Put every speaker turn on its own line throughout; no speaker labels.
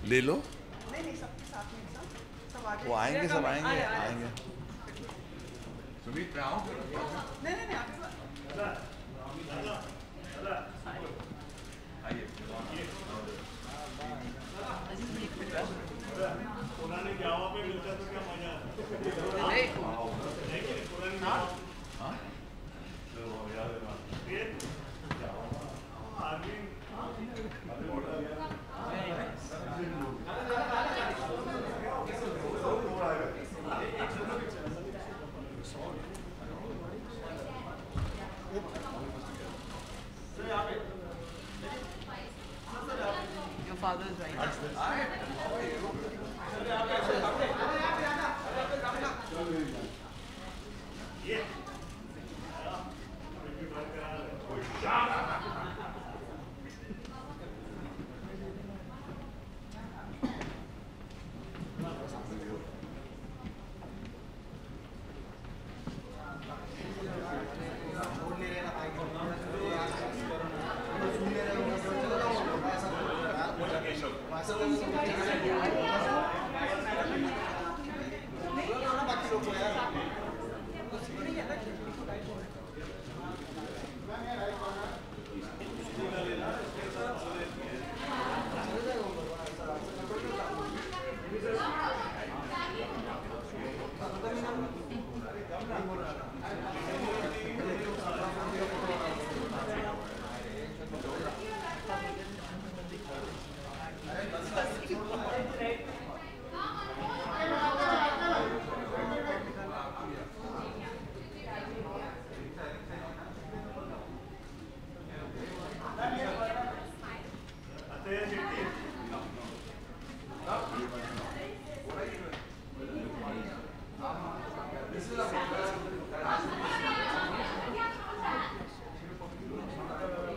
ले लो।
नहीं नहीं, सबके साथ में सब आ
वो आएंगे, सब आएंगे,
आए।
आएंगे। सुमित मैं आऊँ?
नहीं नहीं नहीं, आपके
आइए।
पुराने जावा पे मिलता तो क्या मजा आता।
हाँ?
Your father is right.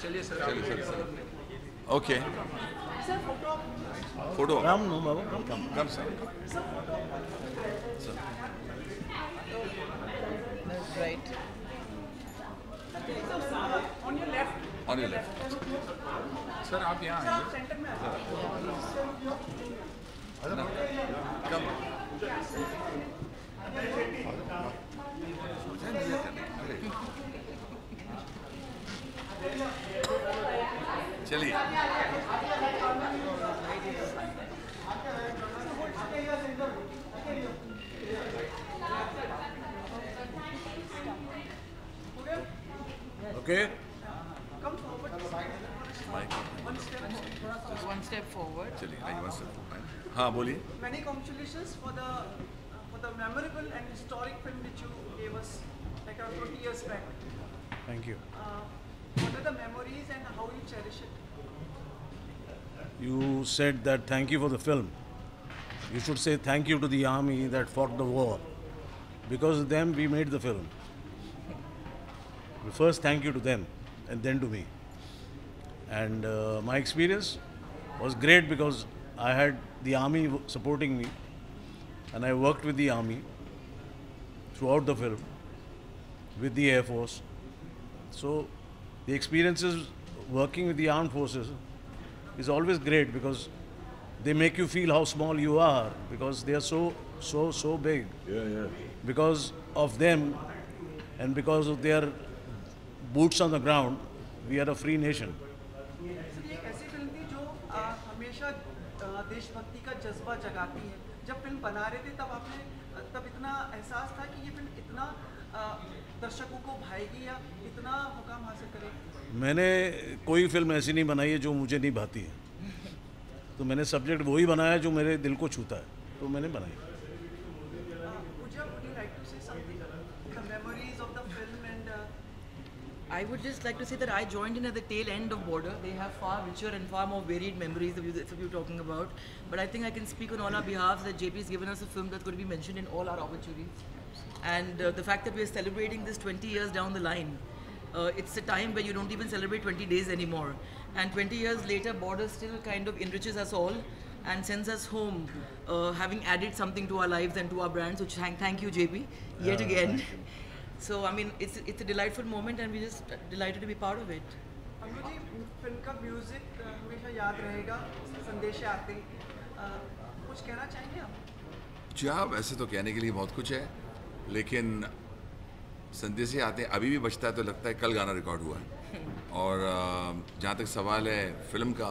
चलिए sir. Okay. Photo
Ram no बाबा
come sir.
That's right.
On your left. Sir आप यहाँ आइए।
सेंटर में आ
कम। चलिए।
Okay
Come forward. One step forward.
चलिए आइए वन सेकंड। हाँ बोलिए।
Many congratulations for the memorable and historic film which you gave us like around 20 years back.
Thank you
What are the memories and how you cherish it?
You said that thank you for the film. You should say thank you to the army that fought the war. Because of them, we made the film. First, thank you to them, and then to me. And my experience was great because I had the army supporting me, and I worked with the army throughout the film, with the Air Force. So, the experiences working with the armed forces is always great because they make you feel how small you are because they are so big. Because of them and because of their boots on the ground, we are a free nation.
Sir ये एक ऐसी film थी जो हमेशा देशभक्ति का जज्बा जगाती है। जब फिल्म बना रहे थे तब इतना एहसास था कि ये फिल्म इतना दर्शकों को भाएगी या इतना मुकाम हासिल करेगी।
मैंने कोई फिल्म ऐसी नहीं बनाई है जो मुझे नहीं भाती है। तो मैंने सब्जेक्ट वही बनाया जो मेरे दिल को छूता है, तो मैंने बनाई।
Would you like to say something? The memories of the film and
I would just like to say that I joined in at the tail end of Border. They have far richer and far more varied memories that you're talking about. But I think I can speak on all our behalf that JP has given us a film that's going to be mentioned in all our obituaries. And the fact that we're celebrating this 20 years down the line, it's a time where you don't even celebrate 20 days anymore. And 20 years later, Border still kind of enriches us all and sends us home, having added something to our lives and to our brands. So thank you, JP, yet again. So I mean, it's a delightful moment, and we're just delighted to be part of it.
Ammu ji, film का music हमेशा याद रहेगा, संदेश आते कुछ कहना चाहेंगे आप?
जी हाँ, वैसे तो कहने के लिए बहुत कुछ है, लेकिन संदेश से आते हैं अभी भी बचता है तो लगता है कल गाना रिकॉर्ड हुआ है। और जहाँ तक सवाल है फिल्म का,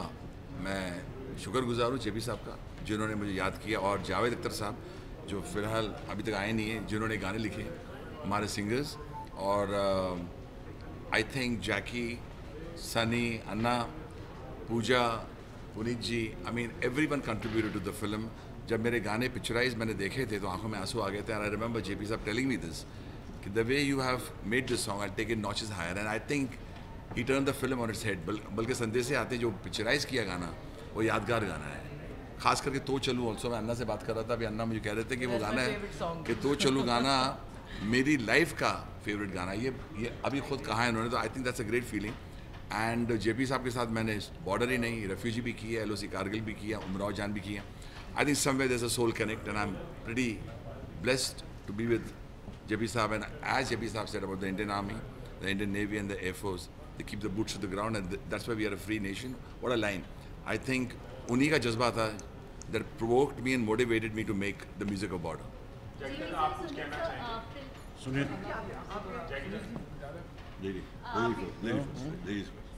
मैं शुक्रगुजार हूँ जेपी साहब का जिन्होंने मुझे याद किया, और जावेद अख्तर साहब जो फ़िलहाल अभी तक आए नहीं हैं, जिन्होंने गाने लिखे हमारे सिंगर्स। और I think Jackie, Sunny, Anna, Pooja, Puneet ji, I mean everyone contributed to the film. जब मेरे गाने पिक्चराइज मैंने देखे थे तो आंखों में आंसू आ गए थे। And I remember JP sahab telling me this कि the way you have made this song I take it notches higher, and I think he turn the film on its head. बल्कि संदेश से आते जो पिक्चराइज किया गाना वो यादगार गाना है, खास करके तो चलूँ। ऑल्सो मैं अन्ना से बात कर रहा था, अभी अन्ना मुझे कह रहे थे कि वो गाना है कि तो चलूँ गाना मेरी लाइफ का फेवरेट गाना। ये अभी खुद कहा है उन्होंने, तो आई think that's a great feeling. And JP साहब के साथ मैंने बॉर्डर ही नहीं, रेफ्यूजी भी की है, LOC कारगिल भी किया, उमराव जान भी किया। I think somewhere there is a soul connect and I am pretty blessed to be with JP sahab. And as JP sahab said about the Indian Army, the Indian Navy and the air force, they keep the boots to the ground and that's why we are a free nation. What a line. I think उन्हीं का जज्बा था that provoked me and motivated me to make the music of Border.
Sunil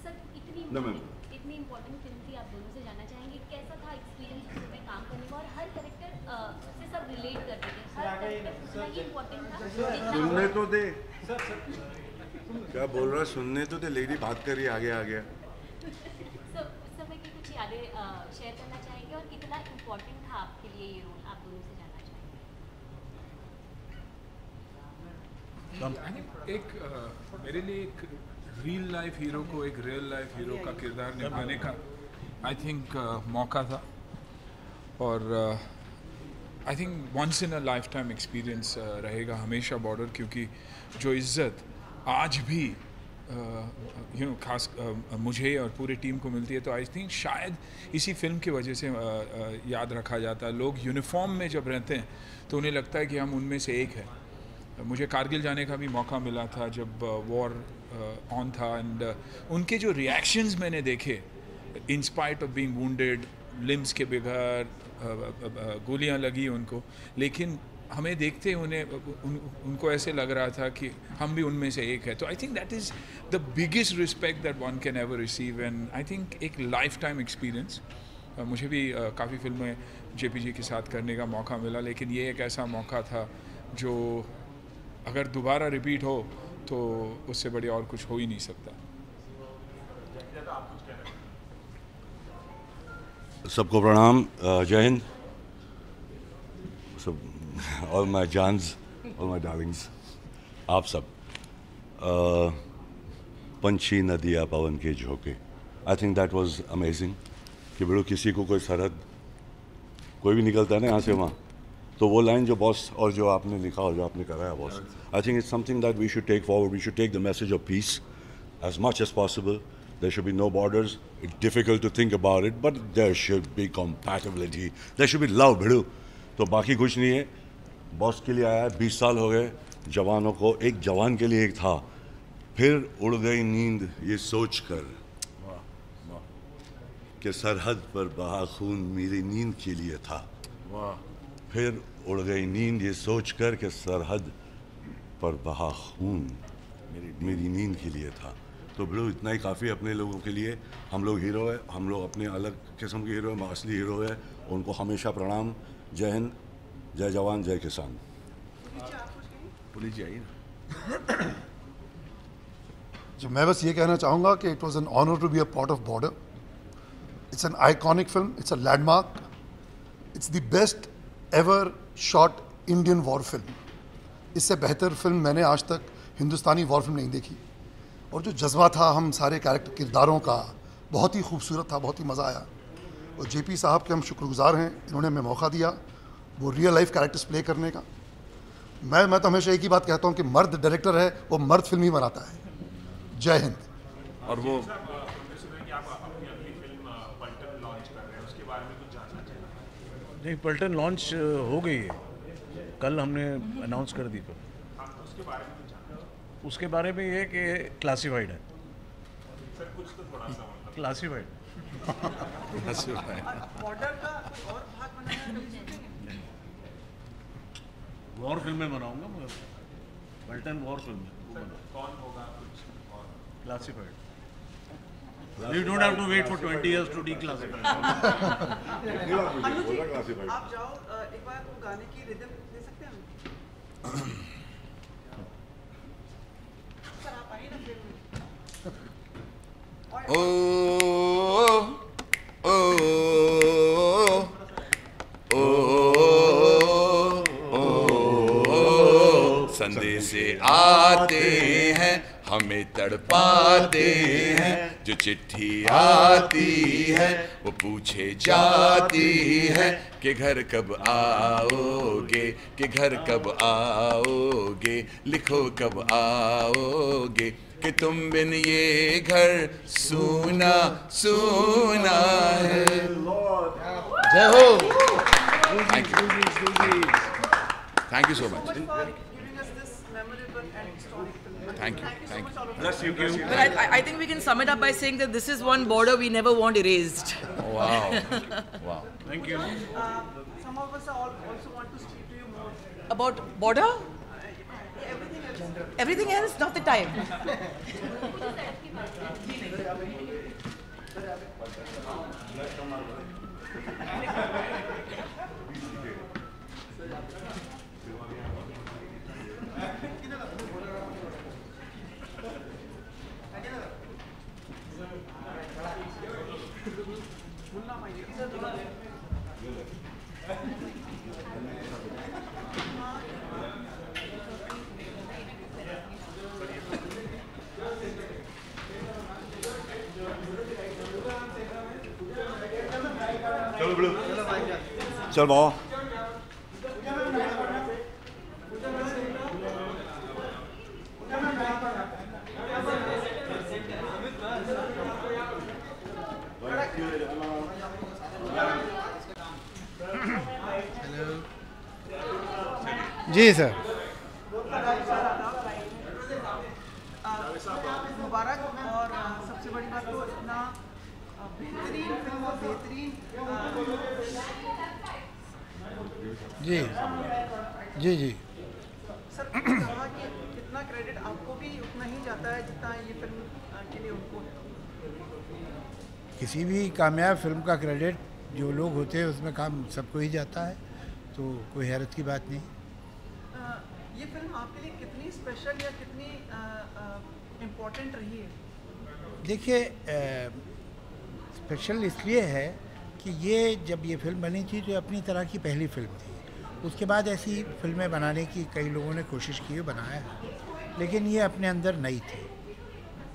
sir, इतनी important film थी, आप दोनों से जानना चाहेंगे कैसा था एक्सपीरियंस फिल्म में काम करने का, और हर कैरेक्टर से सब रिलेट करते थे, हर कैरेक्टर कितना ही इम्पोर्टेंट था।
सुनने तो दे, क्या बोल रहा है, सुनने तो दे, लेडी बात करिए, आगे आ गया।
सर, उस समय की कुछ यादें शेयर करना चाहेंगे, और कितना इम्पोर्टेंट था आपके लिए ये रोल, आप दोनों से जानना चाहेंगे।
एक मेरे लिए एक रियल लाइफ हीरो को एक रियल लाइफ हीरो का किरदार निभाने का आई थिंक मौका था, और I think once in a lifetime experience रहेगा हमेशा बॉर्डर, क्योंकि जो इज़्ज़त आज भी खास मुझे और पूरी टीम को मिलती है, तो आई थिंक शायद इसी फिल्म की वजह से याद रखा जाता है। लोग यूनिफॉर्म में जब रहते हैं तो उन्हें लगता है कि हम उनमें से एक है। मुझे कारगिल जाने का भी मौका मिला था जब वॉर ऑन था, एंड उनके जो रिएक्शंस मैंने देखे, in spite of being wounded, limbs के बगैर, गोलियां लगी उनको, लेकिन हमें देखते उनको ऐसे लग रहा था कि हम भी उनमें से एक है। तो I think that is the biggest respect that one can ever receive, and I think एक लाइफ टाइम एक्सपीरियंस। मुझे भी काफ़ी फिल्में जेपी जी के साथ करने का मौका मिला, लेकिन ये एक ऐसा मौका था जो अगर दोबारा रिपीट हो तो उससे बढ़िया और कुछ हो ही नहीं सकता।
सबको प्रणाम, जय हिंद। सब ऑल माय जानस, ऑल माय डार्लिंग्स, आप सब। पंछी नदिया पवन के झोंके, I think that was amazing. कि बेड़ो किसी को कोई सरहद, कोई भी निकलता है ना यहाँ से वहाँ, तो वो लाइन जो बॉस और जो आपने लिखा और जो आपने कराया boss, I think it's something that we should take forward. We should take the message of peace as much as possible. There should be no borders. It's difficult to think about it, but there should be compatibility. There should be love, भिड़ू। तो बाकी कुछ नहीं है। Boss के लिए आया, 20 साल हो गए जवानों को, एक जवान के लिए एक था। फिर उड़ गई नींद ये सोच कर कि सरहद पर बहा खून मेरी नींद के लिए था। फिर उड़ गई नींद ये सोच कर कि सरहद पर बहा खून मेरी नींद के लिए था। तो बिल्कुल इतना ही काफ़ी अपने लोगों के लिए। हम लोग हीरो है, हम लोग अपने अलग किस्म के हीरो है, असली हीरो है। उनको हमेशा प्रणाम। जय हिंद, जय जवान, जय किसान।
पुलिस जी आइए ना।
जो मैं बस ये कहना चाहूँगा कि it was an honour to be a part of Border. It's an iconic film, it's a landmark, it's the best ever shot Indian war film. इससे बेहतर फिल्म मैंने आज तक हिंदुस्तानी वॉर फिल्म नहीं देखी। और जो जज्बा था हम सारे कैरेक्टर किरदारों का, बहुत ही खूबसूरत था, बहुत ही मज़ा आया। और जेपी साहब के हम शुक्रगुजार हैं, इन्होंने हमें मौका दिया वो रियल लाइफ कैरेक्टर्स प्ले करने का। मैं तो हमेशा एक ही बात कहता हूँ कि मर्द डायरेक्टर है, वो मर्द फिल्म ही बनाता है। जय हिंद।
और वो
नहीं, पल्टन लॉन्च हो गई है, कल हमने अनाउंस कर दी। तो उसके बारे में ये कि क्लासिफाइड है।
सर कुछ तो थोड़ा सा
क्लासिफाइड।
बॉर्डर का और भाग
वॉर फिल्में बनाऊंगा मैं, बल्टन वॉर फिल्में।
कौन होगा कुछ और?
Classified. You don't have to wait for 20 years to declassify.
Anu ji, आप जाओ एक बार वो गाने की रिदम दे सकते हैं हम? सर आप आइए ना फिर।
ओ ओ ओ संदेश आते हैं हमें तड़पाते हैं, जो चिट्ठी आती है वो पूछे जाती है कि घर कब आओगे, कि घर कब आओगे, लिखो कब आओगे, कि तुम बिन ये घर सूना सूना है। जय हो। Thank you so much.
For giving us this memorable and historic film.
Thank you.
Thank you so
Thank
much,
you.
all of
Bless you.
But I think we can sum it up by saying that this is one border we never want erased.
Wow. Wow.
Thank you.
Some of us also want to speak to you more.
About border?
Everything else.
Everything else, not the time.
चल बाबा।
जी sir.
मुबारक। और सबसे बड़ी बात तो इतना बेहतरीन film और बेहतरीन
जी जी जी
सर कहा कि कितना क्रेडिट आपको भी उतना ही जाता है जितना ये फिल्म के लिए उनको है।
किसी भी कामयाब फिल्म का क्रेडिट जो लोग होते हैं उसमें काम सबको ही जाता है, तो कोई हैरत की बात नहीं।
ये फिल्म आपके लिए कितनी स्पेशल या कितनी इम्पोर्टेंट रही है?
देखिए स्पेशल इसलिए है कि ये जब ये फिल्म बनी थी तो अपनी तरह की पहली फिल्म थी। उसके बाद ऐसी फिल्में बनाने की कई लोगों ने कोशिश की, बनाया है, लेकिन ये अपने अंदर नई थी।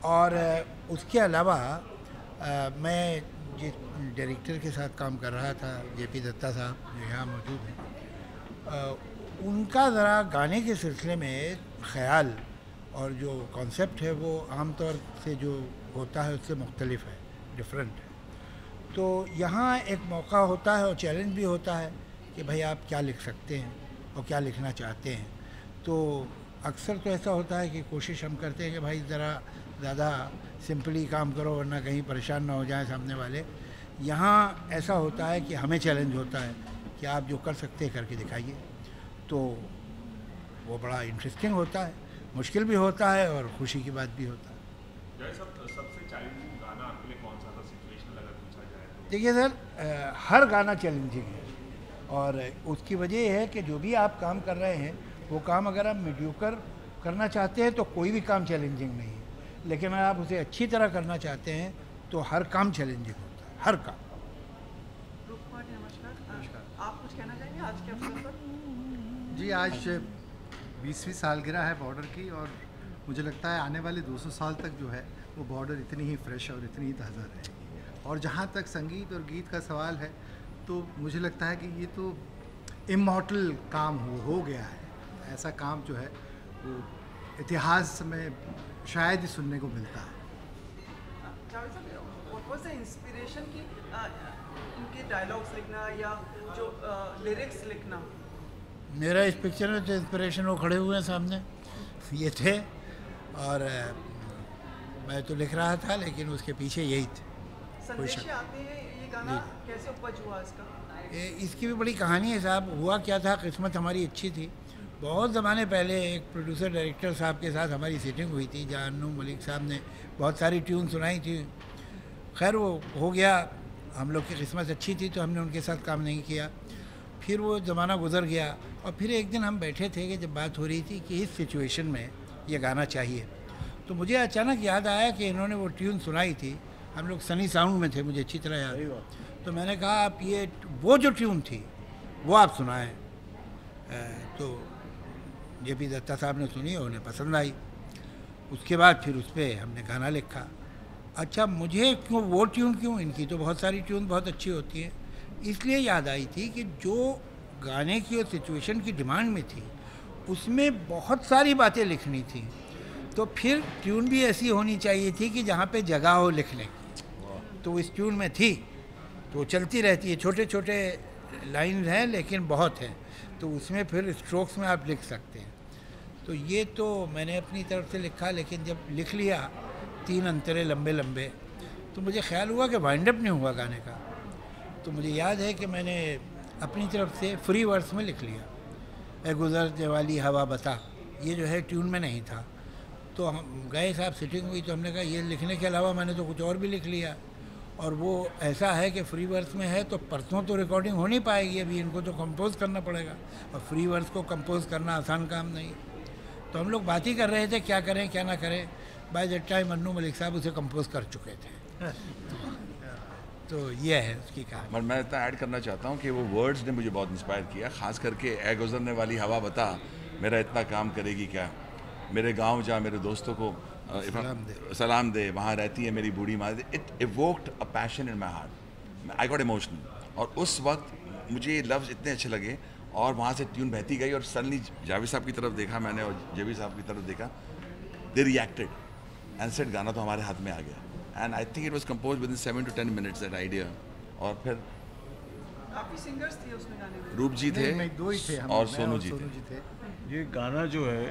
और उसके अलावा मैं जिस डायरेक्टर के साथ काम कर रहा था, जेपी दत्ता साहब जो यहाँ मौजूद हैं, उनका ज़रा गाने के सिलसिले में ख़याल और जो कॉन्सेप्ट है वो आम तौर से जो होता है उससे मुख्तलिफ है, डिफरेंट है। तो यहाँ एक मौका होता है और चैलेंज भी होता है कि भाई आप क्या लिख सकते हैं और क्या लिखना चाहते हैं। तो अक्सर तो ऐसा होता है कि कोशिश हम करते हैं कि भाई ज़रा ज़्यादा सिंपली काम करो वरना कहीं परेशान ना हो जाए सामने वाले। यहाँ ऐसा होता है कि हमें चैलेंज होता है कि आप जो कर सकते हैं करके दिखाइए। तो वो बड़ा इंटरेस्टिंग होता है, मुश्किल भी होता है और खुशी की बात भी होता है।
सबसे चैलेंजिंग गाना आपके लिए कौन सा था, सिचुएशनल अगर पूछा जाए तो?
देखिए सर, हर गाना चैलेंजिंग है और उसकी वजह यह है कि जो भी आप काम कर रहे हैं वो काम अगर आप मीडियोकर करना चाहते हैं तो कोई भी काम चैलेंजिंग नहीं है, लेकिन अगर आप उसे अच्छी तरह करना चाहते हैं तो हर काम चैलेंजिंग होता है, हर काम।
नमस्कार। आप कुछ कहना चाहेंगे आज के अवसर पर?
जी, आज 20वीं सालगिरह है बॉर्डर की और मुझे लगता है आने वाले 200 साल तक जो है वो बॉर्डर इतनी ही फ्रेश और इतनी ही ताज़ा रहेगी। और जहाँ तक संगीत और गीत का सवाल है तो मुझे लगता है कि ये तो इमॉर्टल काम हो गया है। ऐसा काम जो है वो इतिहास में शायद ही सुनने को मिलता है।
जावेद साहब, व्हाट वाज द इंस्पिरेशन की इनके डायलॉग्स लिखना या जो लिरिक्स लिखना?
मेरा इस पिक्चर में तो इंस्पिरेशन वो खड़े हुए हैं सामने, ये थे और मैं तो लिख रहा था लेकिन उसके पीछे यही थे।
संदेश आते हैं, ये गाना कैसे उपज हुआ इसका?
इसकी भी बड़ी कहानी है साहब। हुआ क्या था, किस्मत हमारी अच्छी थी। बहुत ज़माने पहले एक प्रोड्यूसर डायरेक्टर साहब के साथ हमारी सीटिंग हुई थी, जहाँ अन्नू मलिक साहब ने बहुत सारी ट्यून सुनाई थी। खैर वो हो गया, हम लोग की किस्मत अच्छी थी तो हमने उनके साथ काम नहीं किया। फिर वो ज़माना गुजर गया और फिर एक दिन हम बैठे थे कि जब बात हो रही थी कि इस सिचुएशन में ये गाना चाहिए, तो मुझे अचानक याद आया कि इन्होंने वो ट्यून सुनाई थी। हम लोग सनी साउंड में थे, मुझे अच्छी तरह याद है। तो मैंने कहा आप ये वो जो ट्यून थी वो आप सुनाएं। तो जेपी दत्ता साहब ने सुनी और उन्हें पसंद आई। उसके बाद फिर उस पर हमने गाना लिखा। अच्छा, मुझे क्यों वो ट्यून क्यों, इनकी तो बहुत सारी ट्यून बहुत अच्छी होती है, इसलिए याद आई थी कि जो गाने की और सिचुएशन की डिमांड में थी उसमें बहुत सारी बातें लिखनी थी। तो फिर ट्यून भी ऐसी होनी चाहिए थी कि जहाँ पे जगह हो लिखने की। तो इस ट्यून में थी, तो चलती रहती है। छोटे छोटे लाइन हैं लेकिन बहुत हैं, तो उसमें फिर स्ट्रोक्स में आप लिख सकते हैं। तो ये तो मैंने अपनी तरफ से लिखा, लेकिन जब लिख लिया 3 अंतरे लंबे लंबे, तो मुझे ख्याल हुआ कि वाइंड अप नहीं हुआ गाने का। तो मुझे याद है कि मैंने अपनी तरफ से फ्री वर्स में लिख लिया, ए गुजरने वाली हवा बता। ये जो है ट्यून में नहीं था। तो हम गए साहब, सिटिंग हुई, तो हमने कहा ये लिखने के अलावा मैंने तो कुछ और भी लिख लिया। और वो ऐसा है कि फ्री वर्स में है तो परसों तो रिकॉर्डिंग हो नहीं पाएगी, अभी इनको तो कंपोज करना पड़ेगा, और फ्री वर्स को कंपोज करना आसान काम नहीं। तो हम लोग बात ही कर रहे थे क्या करें क्या ना करें। By that time Annu Malik साहब उसे कंपोज कर चुके थे। तो ये है उसकी कहानी।
पर मैं इतना ऐड करना चाहता हूँ कि वो वर्ड्स ने मुझे बहुत इंस्पायर किया, ख़ास करके ए गुजरने वाली हवा बता मेरा इतना काम करेगी क्या। मेरे गांव जा, मेरे दोस्तों को सलाम दे, वहाँ रहती है मेरी बूढ़ी माँ। It evoked a passion in my heart. I got emotional, और उस वक्त मुझे ये लफ्ज़ इतने अच्छे लगे, और वहाँ से ट्यून बहती गई, और सडनली जावेद साहब की तरफ देखा मैंने और जेबी साहब की तरफ देखा, दे रिएक्टेड एंड सेड गाना तो हमारे हाथ में आ गया। And I think it was composed with in 7 to 10 minutes that idea. और फिर
काफी सिंगर्स थे उसमें गाने में।
रूप जी थे
नहीं, 2 ही थे हम,
और
मैं
सोनू जी
थे।
ये गाना जो है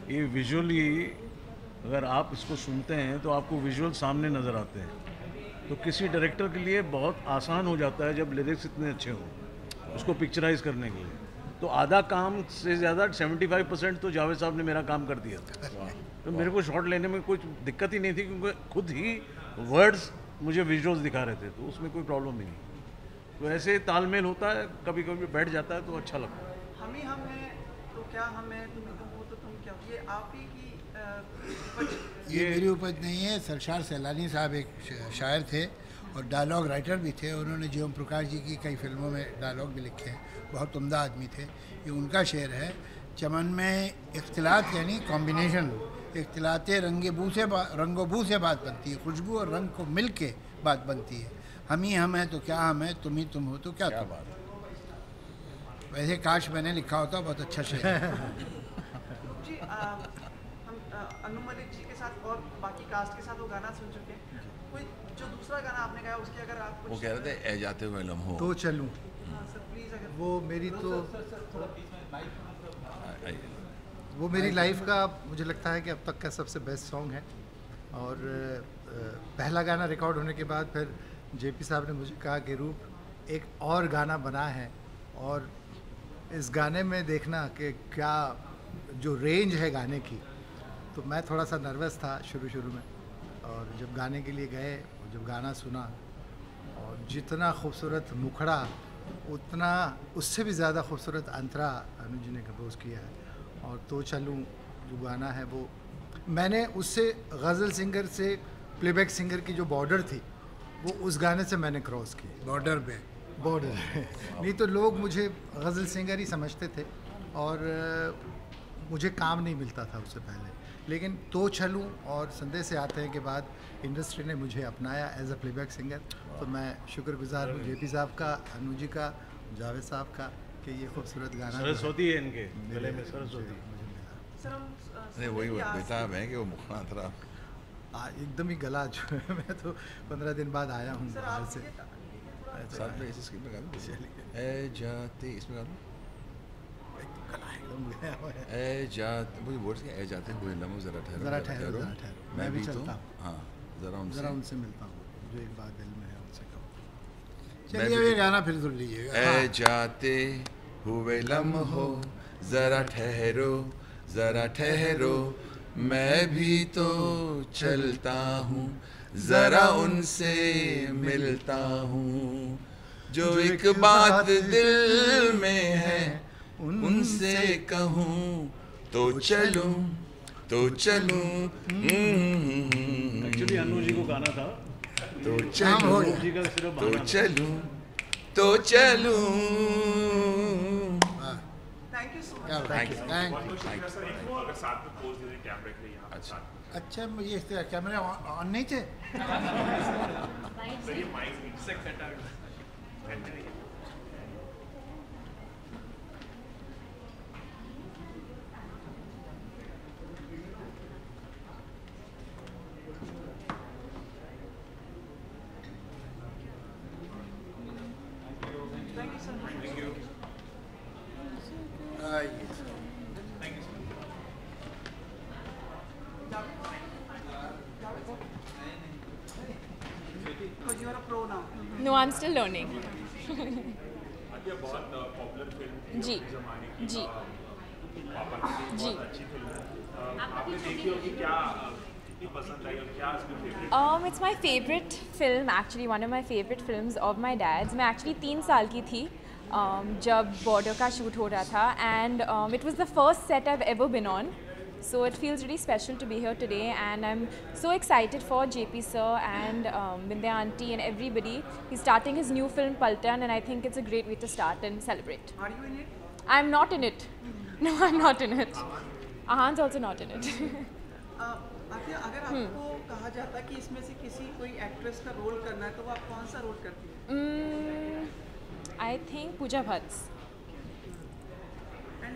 ये विजुअली, अगर आप इसको सुनते हैं तो आपको विजुअल सामने नज़र आते हैं। तो किसी डायरेक्टर के लिए बहुत आसान हो जाता है जब लिरिक्स इतने अच्छे हों उसको पिक्चराइज करने के लिए। तो आधा काम से ज़्यादा 75% तो जावेद साहब ने मेरा काम कर दिया था। तो मेरे को शॉट लेने में कुछ दिक्कत ही नहीं थी, क्योंकि खुद ही वर्ड्स मुझे विजुअल्स दिखा रहे थे, तो उसमें कोई प्रॉब्लम ही नहीं। तो ऐसे तालमेल होता है, कभी कभी बैठ जाता है तो अच्छा लगता है।
हम ही हम हैं तो क्या हम हैं, तुम ही तुम हो तो तुम क्या, ये आप ही की उपज।
ये मेरी उपज नहीं है। सरशार सैलानी साहब एक शायर थे और डायलॉग राइटर भी थे। उन्होंने जीवन प्रकाश जी की कई फिल्मों में डायलॉग भी लिखे हैं, बहुत उम्दा आदमी थे। ये उनका शेर है, चमन में इख्तिलात यानी कॉम्बिनेशन, इख्तिलाते रंगो बू से बात बनती है, खुशबू और रंग को मिल के बात बनती है। हम ही हम हैं तो क्या हम हैं, तुम ही तुम हो तो क्या तुम। वैसे काश मैंने लिखा होता, बहुत अच्छा शेर है।
जी हम अन्नू मलिक जी के साथ और बाकी कास्ट के साथ वो गाना सुन चुके हैं। कोई जो दूसरा गाना आपने गाया उसकी अगर आप
वो कह रहे थे ए जाते हुए लम्हों।
तो चलूं,
सर प्लीज, अगर
वो मेरी वो मेरी लाइफ का मुझे लगता है कि अब तक का सबसे बेस्ट सॉन्ग है। और पहला गाना रिकॉर्ड होने के बाद फिर जेपी साहब ने मुझे कहा कि रूप एक और गाना बना है, और इस गाने में देखना कि क्या जो रेंज है गाने की। तो मैं थोड़ा सा नर्वस था शुरू में, और जब गाने के लिए गए और जब गाना सुना, और जितना खूबसूरत मुखड़ा उतना उससे भी ज़्यादा खूबसूरत अंतरा अनुज जी ने कंपोज किया है। और तो चलूं जो गाना है वो मैंने उससे गज़ल सिंगर से प्लेबैक सिंगर की जो बॉर्डर थी वो उस गाने से मैंने क्रॉस की।
बॉर्डर
नहीं तो लोग मुझे गज़ल सिंगर ही समझते थे, और मुझे काम नहीं मिलता था उससे पहले। लेकिन तो चलूं और संदेश से आते हैं के बाद इंडस्ट्री ने मुझे अपनाया एज अ प्लेबैक सिंगर। तो मैं शुक्रगुजार हूँ जेपी साहब का, अनु जी का, जावेद साहब का, कि ये खूबसूरत गाना
सरस्वती है इनके गले में, सरस्वती।
सर हम
नहीं वही बेताब है कि वो मुखड़ा थरा
एकदम ही गला जो है। मैं तो 15 दिन बाद आया हूँ
सर
बाहर
आप
से।
साथ में इसी स्क्रीन पे गा दो। ए जाते, इसमें गा दो। ए जाते, मुझे वर्ड्स क्या, ए जाते हुए लम्हों जरा ठहरो, मैं भी तो
चलता हूँ।
हाँ, जरा
उनसे मिलता हूँ, जो एक बात दिल में है उनसे कहूँ।
चलिए ये गाना फिर सुन लीजिएगा।
ऐ जाते हुए लम्हो जरा ठहरो, जरा ठहरो, मैं भी तो चलता हूँ, जरा उनसे मिलता हूँ, जो एक बात दिल में है उनसे कहूँ तो चलूं, तो चलूं।
एक्चुअली अनु जी को गाना था,
तो चलूं,
जी का सिर्फ
तो
बहाना था।
चलूं, तो चलूं।
Thank you so much.
Thank you.
Sir एक अगर साथ में पोज दे दें कैमरे के लिए यहाँ
अच्छा।
अच्छा ये इस तरह कैमरे ऑन नहीं थे?
सर ये mic
thank you so much. Because you are a pro now.
No, I'm still learning.
ये बहुत पॉपुलर फिल्म
जी जी
पापा की
जी।
बहुत अच्छी फिल्म है। आपने देखी होगी, क्या कितनी पसंद आई और क्या इसकी favourite?
It's my favorite film, actually one of my favorite films of my dad's. मैं actually 3 साल की थी जब बॉर्डर का शूट हो रहा था, and it was the first set I've ever been on. So it feels really special to be here today, and I'm so excited for JP sir and Vindhya auntie and everybody. He's starting his new film Paltan, and I think it's a great way to start and celebrate.
Are you in it?
I'm not in it. No, I'm not in it. Ahan's also not in it.
Atiya, अगर आपको कहा जाता कि इसमें से किसी कोई actress का रोल करना है तो वो आप कौन सा रोल करती हैं?
I think Pooja Bhatts.
And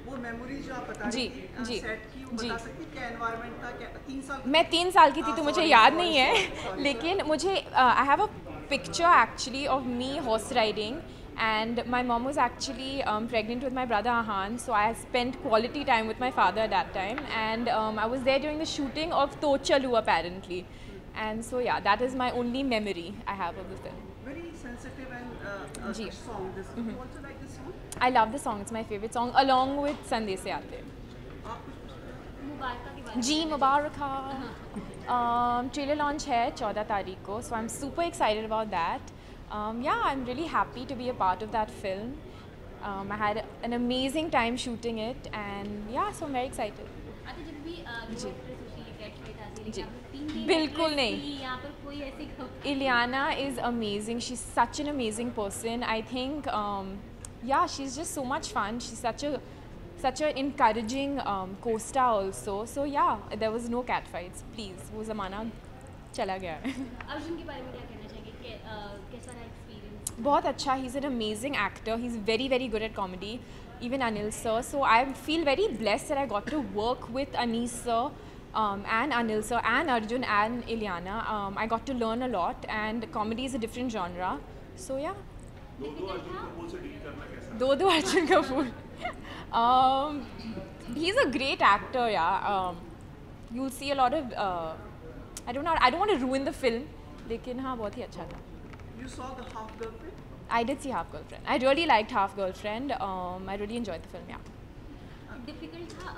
वो मेमोरीज जो आप बता
जी,
रही थी
जी,
सेट की, वो
जी।
बता सकती हैं क्या एनवायरनमेंट था, क्या 3 साल
मैं 3 साल की थी तो मुझे याद नहीं है,
sorry.
लेकिन मुझे I have a picture actually of me horse riding, and my mom was actually pregnant with my brother Ahan, so I spent quality time with my father at that time, and I was there during the shooting of Tochalu apparently, and so yeah, that is my only memory I have of the film.
Very sensitive and
जी।
song. This you also like this song?
I love the song, it's my favorite song along with Sande Se Aate.
मुबारका के बारे में
जी मुबारक trailer launch है 14 तारीख को, so I'm super excited about that. Yeah, I'm really happy to be a part of that film. I had an amazing time shooting it, and yeah, so I'm very excited.
आते जब भी
जी।
Actress होती है catfight आती है,
जी।
लेकिन आप लोग 3
बिल्कुल
actress
नहीं।
थी, यहाँ पर कोई ऐसी
Ileana is amazing. She's such an amazing person. I think, yeah, she's just so much fun. She's such an encouraging co-star also. So yeah, there was no cat fights. Please, वो ज़माना चला गया है।
अर्जुन के बारे में क्या कहना चाहेंगे? कैसा रहा एक्सपीरियंस?
बहुत अच्छा. He's an amazing actor. He's very, very good at comedy. Even Anil sir. So I feel very blessed that I got to work with Anis sir and Anil sir and Arjun and Ileana. I got to learn a lot, and comedy is a different genre. So yeah.
दो अर्जुन कपूर से deal करना कैसा?
दो Arjun Kapoor. He's a great actor, yeah. You'll see a lot of. I don't want to ruin the film, लेकिन हाँ बहुत ही अच्छा था.
You saw the Half Girlfriend?
I did see Half Girlfriend. I really liked Half Girlfriend. I really enjoyed the film, yeah.
Difficult था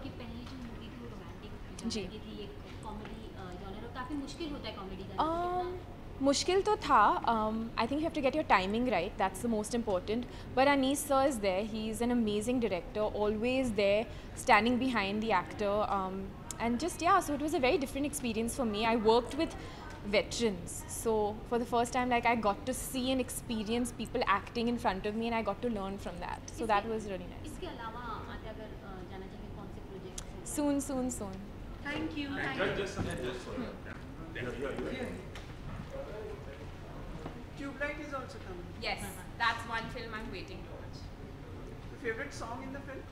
कि पहली जो movie थी वो रोमांटिक
जी।
थी, एक कॉमेडी जॉनर, और काफ़ी मुश्किल होता है कॉमेडी का.
मुश्किल तो था. I think you have to get your timing right. That's the most important. But Anis sir is there. He's an amazing director, always there, standing behind the actor. And just, yeah, so it was a very different experience for me. I worked with veterans. So for the first time, like, I got to see and experience people acting in front of me, and I got to learn from that. So that was really nice.
इसके अलावा आते अगर जाना चाहिए कौन से project?
Soon, soon, soon.
Thank you. Tubelight is also coming.
Yes, that's one film I'm waiting to watch.
Favorite song in the film?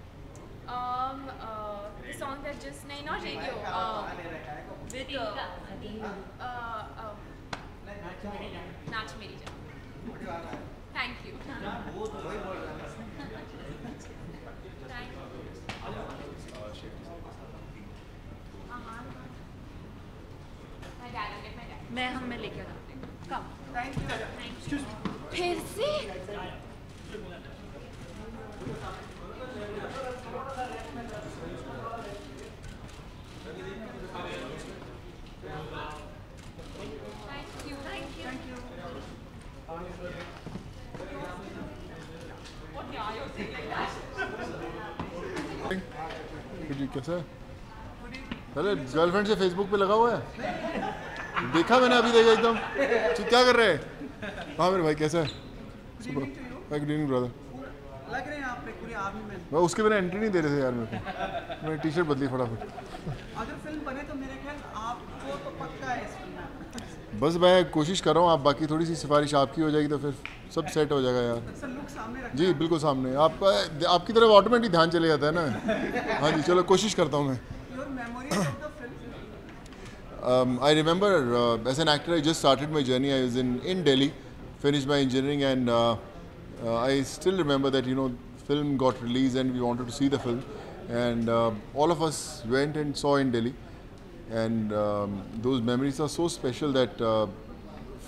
The song that just not radio. With Naach Meri Jaan. Thank you. My dad, I'll get my dad.
मैं लेके आता हूँ.
Thank you.
फिर से
जी कैसा है? अरे girlfriend से फेसबुक पे लगा हुआ है, देखा मैंने अभी, देखा एकदम। तू क्या कर रहे हैं? हाँ मेरे भाई कैसा है? Good evening brother.
लग रहे हैं आप पूरी आर्मी में।
मैं उसके बिना एंट्री नहीं दे रहे थे यार मेरे को, मैंने टी शर्ट बदली फटाफट।
अगर फिल्म बने तो मेरे ख्याल आपको तो पक्का है इस फिल्म में।
बस मैं कोशिश कर रहा हूँ, आप बाकी थोड़ी सी सिफारिश आपकी हो जाएगी तो फिर सब सेट हो जाएगा यार।
सर लुक सामने रखना।
जी बिल्कुल सामने, आपकी तरफ ऑटोमेटिक ध्यान चले जाता है ना। हाँ जी चलो कोशिश करता हूँ मैं।
Your memories of the film.
I remember as an actor, I just started my journey. I was in Delhi, finished my engineering, and I still remember that film got released and we wanted to see the film, and all of us went and saw in Delhi, and those memories are so special that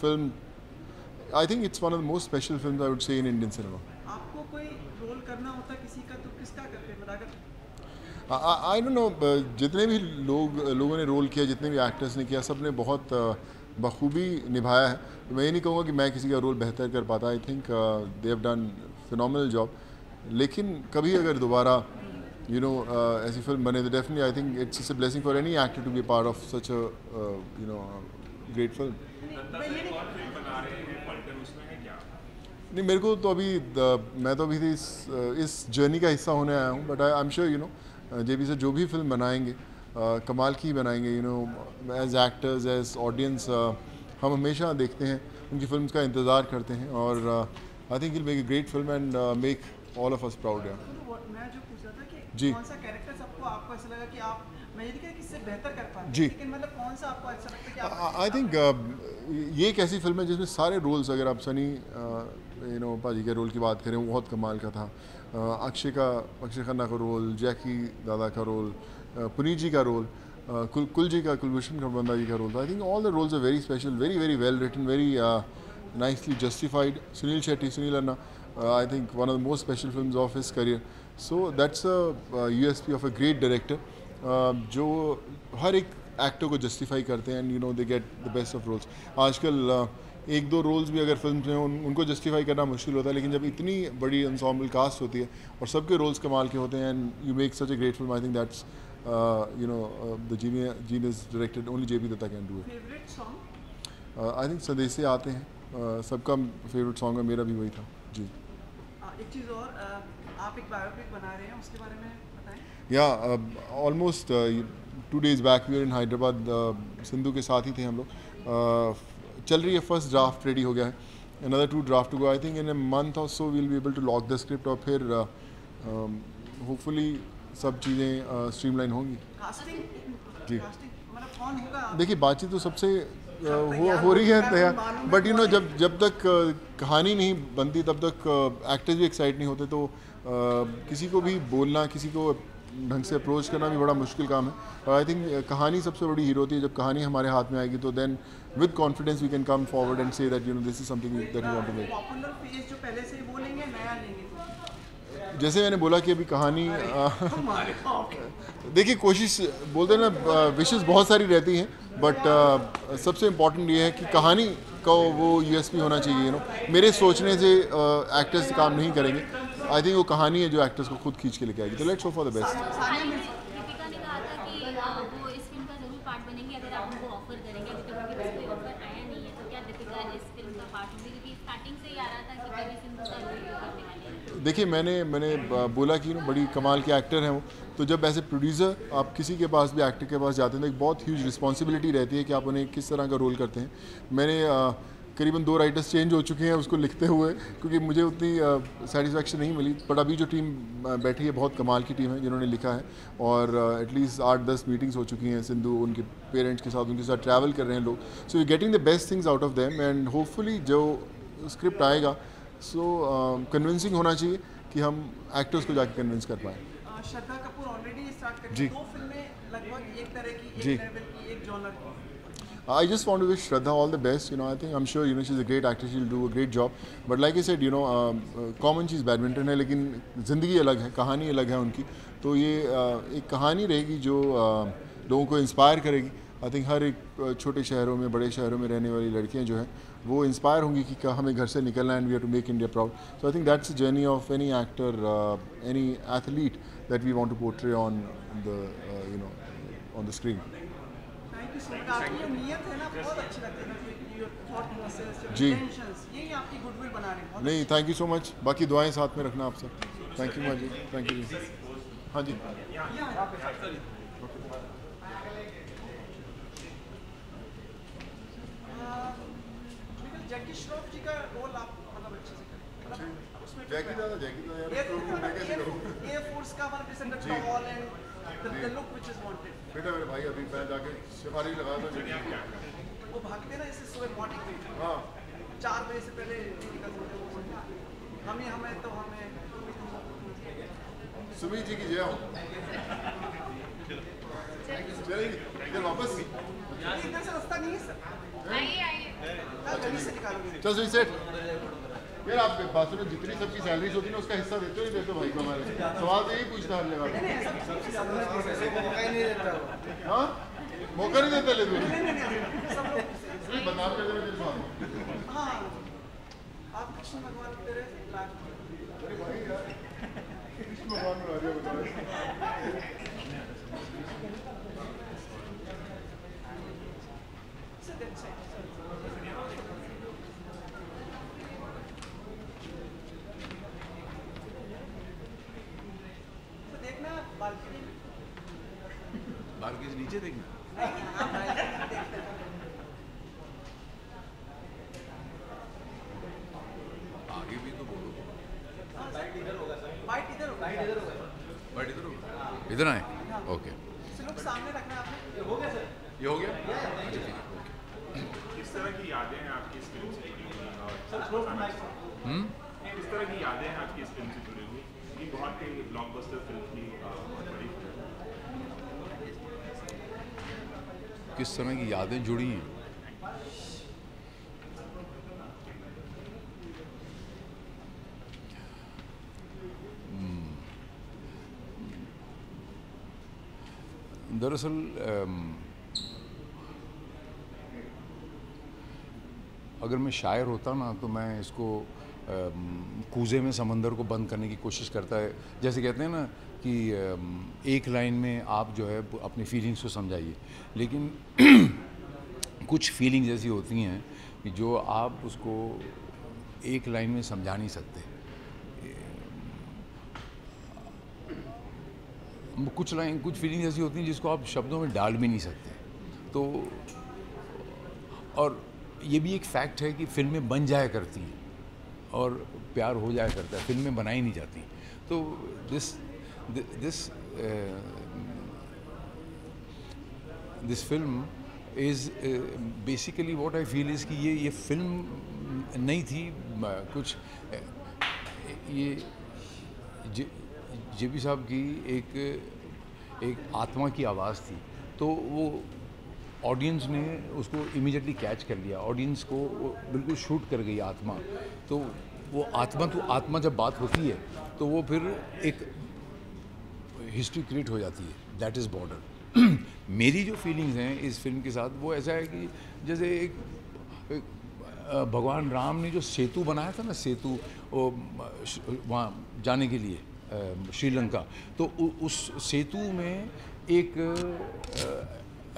film. I think it's one of the most special films I would say in Indian cinema.
आपको कोई role करना होता किसी का तो किसका करते हैं बताकर?
I don't know, जितने भी लोगों ने रोल किया, जितने भी एक्टर्स ने किया, सब ने बहुत बखूबी निभाया है। मैं ये नहीं कहूँगा कि मैं किसी का रोल बेहतर कर पाता। I think they have done phenomenal job. लेकिन कभी अगर दोबारा ऐसी फिल्म बने तो definitely I think it's a blessing for any actor to be part of such a great film. नहीं मेरे को तो अभी मैं तो अभी इस जर्नी का हिस्सा होने आया हूँ, बट आई एम श्योर जेबी से जो भी फिल्म बनाएंगे कमाल की ही बनाएंगे। एज एक्टर्स एज ऑडियंस हम हमेशा देखते हैं, उनकी फिल्म्स का इंतज़ार करते हैं, और I think will make a great film and make all of us proud.
मैं जो पूछ रहा था कि
जी
कौन सा कैरेक्टर आपको ऐसा लगा कि आप, मैं ये नहीं कह रहा कि इससे बेहतर कर पाते,
जी
लेकिन मतलब कौन सा आपको ऐसा लगता है कि आप
आई थिंक ये एक ऐसी फिल्म है जिसमें सारे रोल्स, अगर आप सनी पाजी के रोल की बात करें, वो बहुत कमाल का था। अक्षय खन्ना का रोल, जैकी दादा का रोल, पुनीत जी का रोल, कुलभूषण खरबंदा जी का रोल था। I think all the roles are very special, very very well written, very nicely justified. Sunil Anna, I think one of the most special films of his career. So that's a USP of a great director, जो हर एक actor को justify करते हैं, and they get the best of roles. आजकल एक दो roles भी अगर फिल्म में उनको जस्टिफाई करना मुश्किल होता है, लेकिन जब इतनी बड़ी एंसेम्बल कास्ट होती है और सबके रोल्स कमाल के होते हैं, and you make such a great film, I think that's the genius director only JP Datta can do it.
Favourite song?
I think संदेश से आते हैं, सबका फेवरेट सॉन्ग है, मेरा भी वही था जी।
एक चीज़ और, आप एक बायोपिक बना रहे हैं, उसके बारे में बताएं।
या almost 2 days back we were in Hyderabad, Sindhu के साथ ही थे हम लोग। चल रही है, फर्स्ट ड्राफ्ट रेडी हो गया है, another 2 draft to go. I think in a month or so we'll be able to lock the script, और फिर hopefully सब चीज़ें स्ट्रीमलाइन होंगी। जी
कौन होगा?
देखिए बातचीत तो सबसे हो रही है तैयार, बट जब तक कहानी नहीं बनती तब तक एक्टर्स भी एक्साइट नहीं होते, तो किसी को भी बोलना, किसी को ढंग से अप्रोच करना भी बड़ा मुश्किल काम है। और आई थिंक कहानी सबसे बड़ी हीरो होती है। जब कहानी हमारे हाथ में आएगी तो then with confidence we can come forward and say that this is something that you want to make.
Popular face जो पहले से वो लेंगे, नया लेंगे?
जैसे मैंने बोला कि अभी कहानी देखिए, कोशिश बोलते हैं ना, विशेस बहुत सारी रहती हैं, बट सबसे इम्पॉर्टेंट ये है कि कहानी का वो USP होना चाहिए। मेरे सोचने से एक्टर्स काम नहीं करेंगे। आई थिंक वो कहानी है जो एक्टर्स को खुद खींच के लेके आएगी। तो let's hope for the best.
Deepika ने कहा था कि वो इस फिल्म का जरूर पार्ट बनेंगे अगर आप उनको ऑफर करेंगे। अभी तक उनके पास कोई ऑफर आया नहीं है, तो क्या दीपिका इस फिल्म का पार्ट होंगी? क्योंकि स्टार्टिंग से ही आ रहा था कि कभी सिंधु का रोल करने वाली है।
देखिए मैंने बोला कि बड़ी कमाल के एक्टर हैं वो, तो जब ऐसे प्रोड्यूसर आप किसी के पास भी एक्टर के पास जाते हैं तो एक बहुत ह्यूज रिस्पॉन्सिबिलिटी रहती है कि आप उन्हें किस तरह का रोल करते हैं। मैंने करीबन 2 राइटर्स चेंज हो चुके हैं उसको लिखते हुए, क्योंकि मुझे उतनी सेटिस्फेक्शन नहीं मिली। बट अभी जो टीम बैठी है बहुत कमाल की टीम है जिन्होंने लिखा है, और एटलीस्ट 8-10 मीटिंग्स हो चुकी हैं। सिंधु उनके पेरेंट्स के साथ, उनके साथ ट्रैवल कर रहे हैं लोग। So you getting the best things out of them, and hopefully जो स्क्रिप्ट आएगा सो कन्विंसिंग होना चाहिए कि हम एक्टर्स को जाके कन्विंस कर पाएँ।
श्रद्धा कपूर ऑलरेडी स्टार्ट कर
जी
2 फिल्में लगभग एक तरह की, एक लेवल की, एक जॉनर की।
I just want to wish Shraddha all the best. You know, I think I'm sure she's a great actress. She'll do a great job. But like I said, common cheese badminton है, लेकिन ज़िंदगी अलग है, कहानी अलग है उनकी. तो ये एक कहानी रहेगी जो लोगों को इंस्पायर करेगी. आई थिंक हर एक छोटे शहरों में, बड़े शहरों में रहने वाली लड़कियां जो हैं वो इंस्पायर होंगी कि हमें घर से निकलना है, and we have to make India proud. So I think that's the journey of any actor, any athlete that we want to portray on the on the screen.
Thank you so much. आपकी जो नियत है ना बहुत अच्छी लगती है, your thought process, your
जी.
इंटेंशंस, यही आपकी गुडविल बना रहे हैं.
नहीं, थैंक यू सो मच. बाकी दुआएं साथ में रखना आप सब. Thank you ji. Thank you ji. हाँ जी.
जैकी श्रॉफ जी का रोल आप मतलब अच्छे से करें. उसमें
जैकी दादा यार मैं कैसे करूं?
एयर फोर्स का मतलब descendant tall and the look which is wanted.
बेटा मेरे भाई अभी मैं जाके सिफारिश लगा दूं.
वो भागते ना इससे सुबह मॉर्निंग में.
हाँ.
4 बजे से पहले निकलते हैं. हमें तो हमें
सुमित जी की जय हो. चलेंगे इधर वापस.
इधर से रास्ता नहीं है सर. आइए से निकालोगे.
चल सुमित सेठ यार, आप बात सुनो, जितनी सबकी सैलरीज होती है ना उसका हिस्सा देते हो नहीं देते भाई को? हमारे सवाल तो यही पूछता हर जगह. हाँ, मौका नहीं देता ले बदनाम कर देना तेरे साथ.
हाँ, आप कृष्ण भगवान तेरे
अरे भाई यार, कृष्ण भगवान बना दिया बताओ.
बालकनी से नीचे देखना. आगे भी तो बोलो.
बाइट इधर होगा.
इधर आए. ओके.
लोग सामने रखना आपने.
ये हो गया सर. ये हो गया.
किस तरह की यादें हैं आपकी इस फिल्म से जुड़ी हुई? और किस तरह की यादें हैं आपकी इस फिल्म से जुड़ी हुई? ये बहुत ही ब्लॉकबस्टर फिल्म थी, बहुत बड़ी फिल्म.
किस तरह की यादें जुड़ी हैं? दरअसल अगर मैं शायर होता ना तो मैं इसको कूज़े में समंदर को बंद करने की कोशिश करता है. जैसे कहते हैं ना कि एक लाइन में आप जो है अपनी फीलिंग्स को समझाइए, लेकिन कुछ फीलिंग्स ऐसी होती हैं कि जो आप उसको एक लाइन में समझा नहीं सकते. कुछ फीलिंग्स ऐसी होती हैं जिसको आप शब्दों में डाल भी नहीं सकते. तो और ये भी एक फैक्ट है कि फिल्में बन जाया करती हैं और प्यार हो जाया करता है, फिल्में बनाई नहीं जाती. तो this film is basically what I feel is कि ये फिल्म नहीं थी कुछ. ये जेपी साहब की एक आत्मा की आवाज़ थी. तो वो ऑडियंस ने उसको इमीडिएटली कैच कर लिया. ऑडियंस को बिल्कुल शूट कर गई आत्मा. तो वो आत्मा जब बात होती है तो वो फिर एक हिस्ट्री क्रिएट हो जाती है. That is border. मेरी जो फीलिंग्स हैं इस फिल्म के साथ वो ऐसा है कि जैसे एक भगवान राम ने जो सेतु बनाया था ना, सेतु वहाँ जाने के लिए श्रीलंका, तो उस सेतु में एक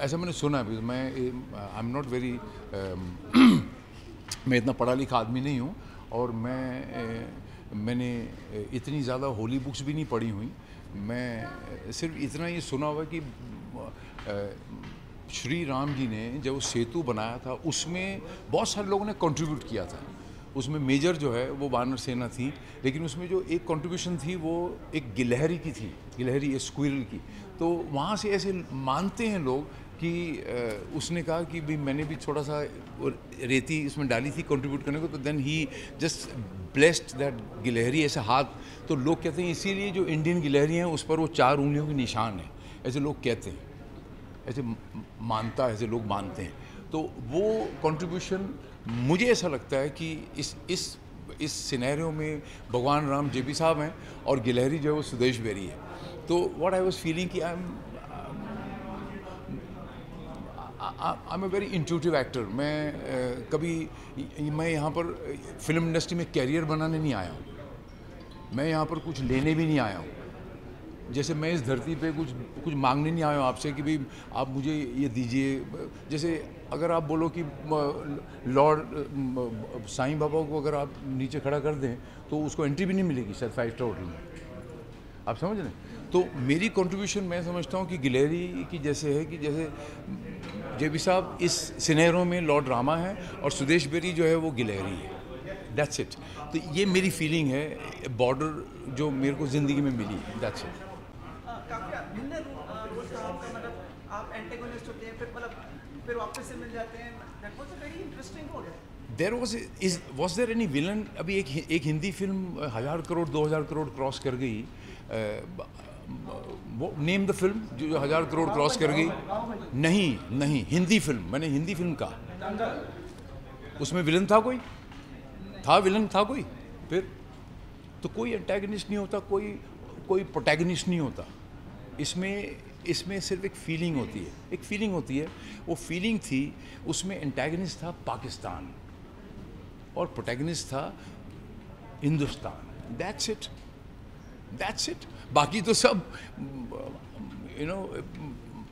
ऐसा मैंने सुना है. मैं आई एम नॉट वेरी मैं इतना पढ़ा लिखा आदमी नहीं हूँ और मैंने इतनी ज़्यादा होली बुक्स भी नहीं पढ़ी हुई. मैं सिर्फ इतना ये सुना हुआ कि श्री राम जी ने जब वो सेतु बनाया था उसमें बहुत सारे लोगों ने कंट्रीब्यूट किया था. उसमें मेजर जो है वो वानर सेना थी, लेकिन उसमें जो एक कंट्रीब्यूशन थी वो एक गिलहरी की थी, गिलहरी स्क्विरल की. तो वहाँ से ऐसे मानते हैं लोग कि उसने कहा कि भाई मैंने भी थोड़ा सा रेती इसमें डाली थी कंट्रीब्यूट करने को, तो देन ही जस्ट ब्लेस्ड दैट गिलहरी ऐसे हाथ. तो लोग कहते हैं इसीलिए जो इंडियन गिलहरी हैं उस पर वो 4 उंगलियों के निशान है, ऐसे लोग कहते हैं, ऐसे मानता है, ऐसे लोग मानते हैं.
तो वो कंट्रीब्यूशन मुझे ऐसा लगता है कि इस सिनेरियो में भगवान राम जेपी साहब हैं और गिलहरी जो है वो सुदेश बेरी है। तो व्हाट आई वाज फीलिंग कि I am a very intuitive actor. मैं यहाँ पर फिल्म इंडस्ट्री में कैरियर बनाने नहीं आया हूँ, मैं यहाँ पर कुछ लेने भी नहीं आया हूँ। जैसे मैं इस धरती पे कुछ मांगने नहीं आया हूँ आपसे कि भाई आप मुझे ये दीजिए। जैसे अगर आप बोलो कि लॉर्ड साईं बाबा को अगर आप नीचे खड़ा कर दें तो उसको एंट्री भी नहीं मिलेगी शायद 5 स्टार होटल में, आप समझ रहे हैं। तो मेरी कंट्रीब्यूशन मैं समझता हूँ कि गिलहरी की जैसे है कि जैसे जेपी साहब इस सिनेरियो में लॉर्ड रामा है और सुदेश बेरी जो है वो गिलहरी है, दैट्स इट। तो ये मेरी फीलिंग है बॉर्डर जो मेरे को ज़िंदगी में मिली, दैट्स इट।
काफ़ी भिन्न रोल था आपका, मतलब आप एंटेगोनिस्ट होते हैं फिर वापस से मिल जाते हैं। That was a very interesting role.
was there any villain? अभी एक हिंदी फिल्म 1000 करोड़ 2000 करोड़ क्रॉस कर गई, वो नेम द फिल्म जो 1000 करोड़ क्रॉस कर गई। नहीं हिंदी फिल्म, मैंने हिंदी फिल्म कहा। उसमें विलन था कोई? विलन था कोई? फिर तो कोई एंटेगनिस्ट नहीं होता, कोई प्रोटैगनिस्ट नहीं होता। इसमें सिर्फ एक फीलिंग होती है, वो फीलिंग थी। उसमें एंटेगनिस्ट था पाकिस्तान और प्रोटैगनिस्ट था हिंदुस्तान, दैट्स इट। बाकी तो सब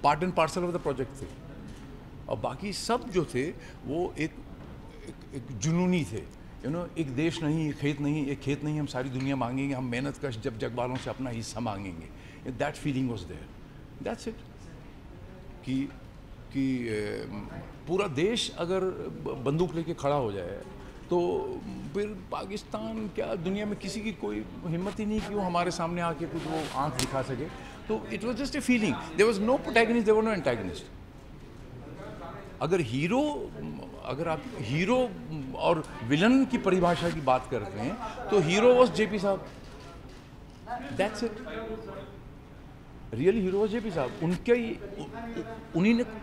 part and parcel of the project थे, और बाकी सब जो थे वो एक जुनूनी थे। एक देश नहीं, एक खेत नहीं हम सारी दुनिया मांगेंगे, हम मेहनत कश जब जग वालों से अपना हिस्सा मांगेंगे। That feeling was there, that's it. कि पूरा देश अगर बंदूक लेके खड़ा हो जाए तो फिर पाकिस्तान क्या, दुनिया में किसी की कोई हिम्मत ही नहीं कि वो हमारे सामने आके कुछ वो आंख दिखा सके। तो it was just a feeling, there was no protagonist, there was no antagonist. अगर आप हीरो और विलन की परिभाषा की बात करते हैं तो हीरो वाज जेपी साहब, that's it. Real hero was JP साहब।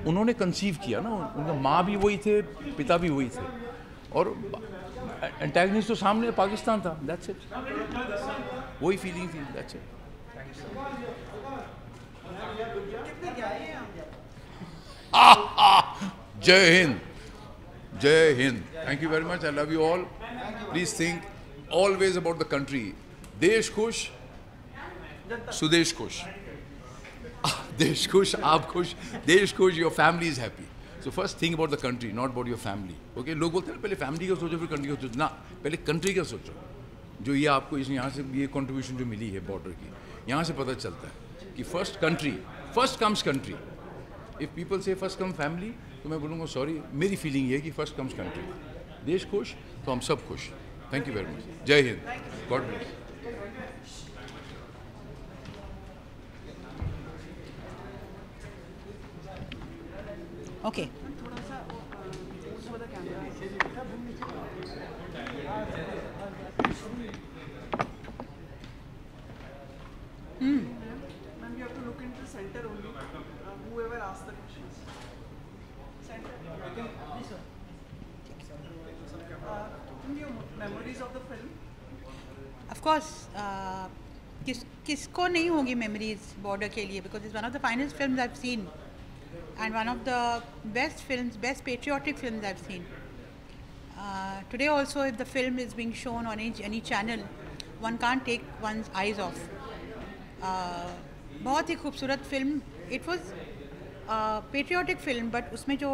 उन्होंने कंसीव किया ना, उनका माँ भी वही थे, पिता भी वही थे, और एंटैगनिस्ट तो सामने पाकिस्तान था, दैट्स इट। वही फीलिंग थी, दैट्स इट। जय हिंद, जय Hind. Thank you very much, I love you all. Please think always about the country. देश खुश, सुदेश खुश। देश खुश, आप खुश, देश खुश, your family is happy. So first think about the country, not about your family. Okay, लोग बोलते हैं पहले फैमिली का सोचो फिर कंट्री का सोचो, ना, पहले कंट्री का सोचो। जो ये आपको यहाँ से ये कंट्रीब्यूशन जो मिली है बॉर्डर की, यहाँ से पता चलता है कि first country, first comes country. If people से फर्स्ट कम फैमिली, तो मैं बोलूँगा सॉरी, मेरी फीलिंग ये है कि फर्स्ट कम्स कंट्री। देश खुश तो हम सब खुश। थैंक यू वेरी मच, जय Hind, God bless.
Okay,
Ma'am, you have to look into the center only. Whoever asks the questions. Center. Your memories of the film?
Of course किसको नहीं होगी मेमोरीज बॉर्डर के लिए, because it's one of the finest films I have seen and one of the best films, best patriotic films I've seen. Today also, if the film is being shown on any channel, one can't take one's eyes off. बहुत ही खूबसूरत film. It was patriotic film, but उसमें जो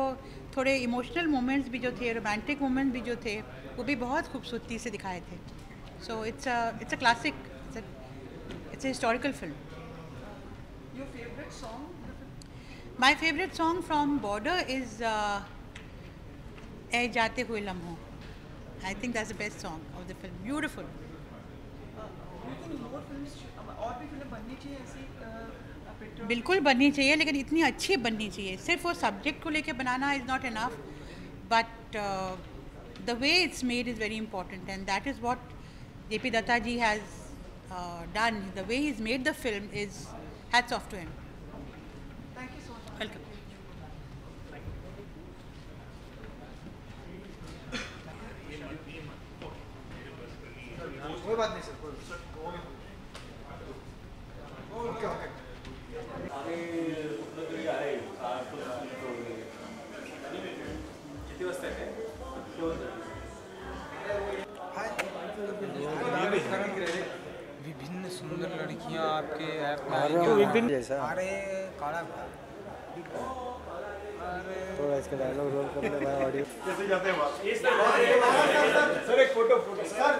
थोड़े emotional moments भी जो थे, romantic moments भी जो थे, वो भी बहुत खूबसूरती से दिखाए थे. So it's a classic. It's a historical film.
Your favorite song?
My favorite song from Border is "Ae Jaate Hue Lamho." I think that's the best song of the film. Beautiful.
Do you think more films और भी film बननी चाहिए ऐसी?
बिल्कुल बननी चाहिए, लेकिन इतनी अच्छी बननी चाहिए. सिर्फ वो सब्जेक्ट को लेके बनाना is not enough, but the way it's made is very important, and that is what J.P. Datta ji has done. The way he's made the film is hats off to him.
Thank you so much.
Welcome.
बात नहीं sir, okay okay. किती वाजता आहे?
विभिन्न सुंदर लड़कियां आपके app में
अरे काला
थोड़ा इसका डायलॉग रोल कर ले भाई ऑडियो।
कैसे जाते हैं बात? सर एक फोटो सर।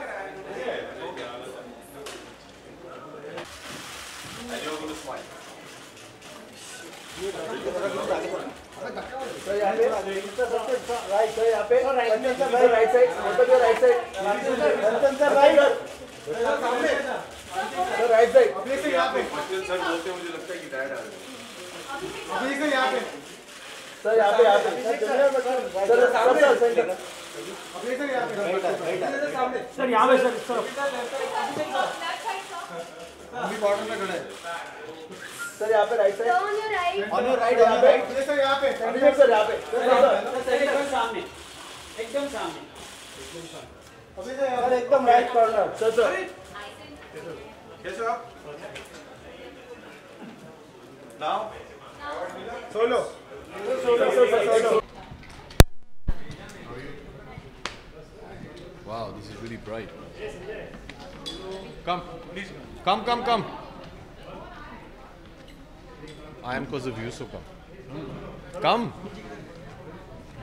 राइट सर यहाँ पे right side photo right side sir right सामने सर राइट साइड
अपने से यहाँ पे
सर बोलते मुझे लगता है कि डैड आ रहे हैं।
अपने से यहाँ पे
सर यहाँ पे सर सामने सेंटर
अपने से यहाँ पे सामने
सर यहाँ पे सर
अभी बॉर्डर में खड़ा है
सर यहाँ पे right side
on your right
यहाँ पे
सर यहाँ पे
सर यहाँ पे
एकदम सामने अभी से
सर एकदम राइट कॉर्नर सर
कैसे आप now solo
Wow, this is really bright. Come, please. Come. I am because of you, so come. Come.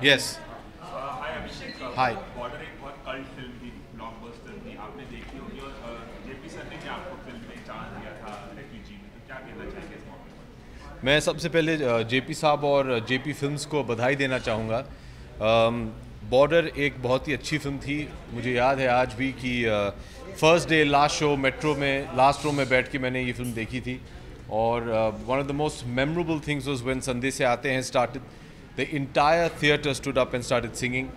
Yes. Hi.
Border एक बहुत कल्ट फिल्म थी, ब्लॉकबस्टर थी, आपने देखी होगी और जेपी सर ने भी आपको फिल्म में चांस दिया था रेफ्यूजी में, तो क्या कहना चाहेंगे इस मौके पर?
मैं सबसे पहले जेपी साहब और जेपी फिल्म्स को बधाई देना चाहूँगा। बॉर्डर एक बहुत ही अच्छी फिल्म थी। मुझे याद है आज भी कि first day last show metro में लास्ट रो में बैठ के मैंने ये फिल्म देखी थी और one of the most memorable things was when संदेश से आते हैं started the entire theatre stood up and started singing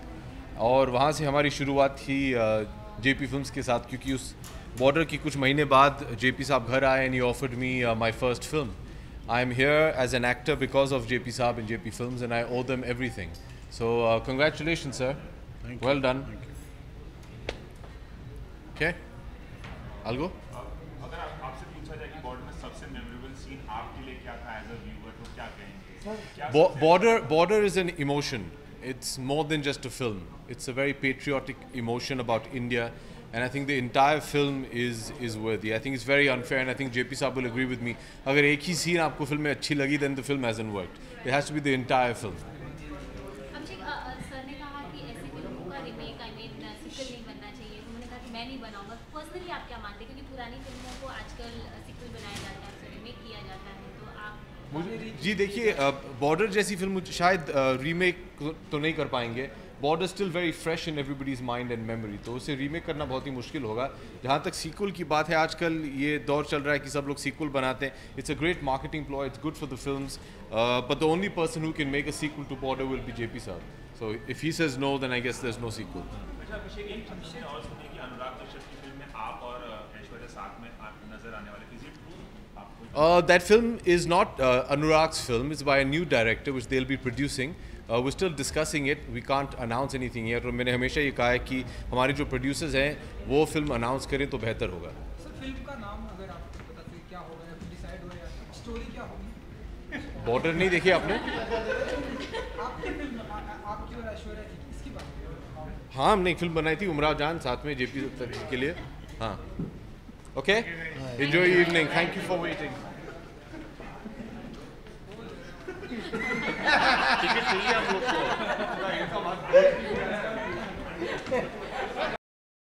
और वहाँ से हमारी शुरुआत थी जेपी फिल्म्स के साथ, क्योंकि उस बॉर्डर की कुछ महीने बाद जेपी साहब घर आए and he offered me my first film. I am here as an actor because of JP Saab and JP Films, and I owe them everything. So congratulations, sir.
Thank you.
Well done.
Thank you.
Okay, I'll go.
अगर आपसे पूछा जाए कि border में सबसे memorable scene आपके लिए क्या था एज अ व्यूअर, तो क्या कहेंगे?
Border is an emotion. It's more than just a film. It's a very patriotic emotion about India. And I think the entire film is worthy. I think it's very unfair, and I think JP Saab will agree with me. अगर एक ही scene आपको film में अच्छी लगी, then the film hasn't worked. It has to be the entire film.
Abhishek sir ने कहा कि ऐसी फिल्मों का रीमेक सीक्वल नहीं बनना चाहिए, तो मैंने कहा कि मैं नहीं बनाऊंगा। पर्सनली आप क्या मानते हैं, क्योंकि पुरानी फिल्मों को आजकल सीक्वल बनाया जाता है, रीमेक किया जाता है, तो आप
जी देखिए, बॉर्डर जैसी फिल्म शायद रीमेक तो नहीं कर पाएंगे। Border still very fresh in everybody's mind and memory, तो उसे रीमेक करना बहुत ही मुश्किल होगा। जहाँ तक सीक्वल की बात है, आजकल ये दौर चल रहा है कि सब लोग सीक्वल बनाते हैं। It's a great marketing ploy, it's good for the films, but the only person who can make a sequel to Border will be JP sahab. So if he says no, then I guess there is no sequel.
अच्छा अभिषेक, एक हमने और सुनी कि अनुराग कश्यप की film में आप और ऐश्वर्या साथ में नजर आने वाले, is it true?
That film is not Anurag's film. It's by a new director, which they'll be producing. We're still discussing it. We can't announce anything yet. और मैंने हमेशा ये कहा है कि हमारे जो producers हैं वो फिल्म अनाउंस करें तो बेहतर होगा।
सर फिल्म का नाम अगर आपको पता चले क्या होगा, डिसाइड हो या स्टोरी क्या होगी?
बॉर्डर नहीं देखी आपने?
आपकी फिल्म आपकी और ऐश्वर्या जी इसकी बात करें।
हाँ, हमने एक फिल्म बनाई थी उमराव जान साथ में जेपी के लिए। हाँ, okay, enjoy your evening, thank you for waiting.
Ticket चाहिए आप लोग को?